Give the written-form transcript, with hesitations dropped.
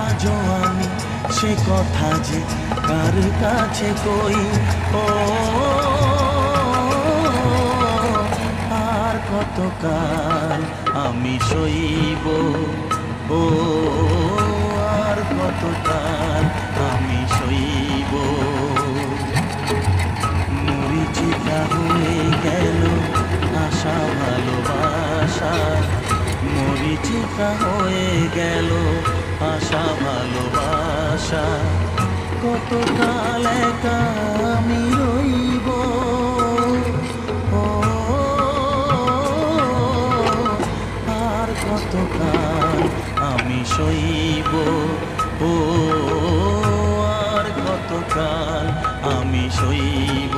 আজও আমি সে কথা যে কার কাছে কই। ও আর কতকাল আমি সইব, ও আর কতকাল আমি সইব। মরিচিকা হয়ে গেল আশা ভালোবাসা, মরিচিকা হয়ে গেল আশা ভালোবাসা। কতকাল একা আমি রইব, ও আর কতকাল আমি সইব, ও আর কতকাল আমি সইব।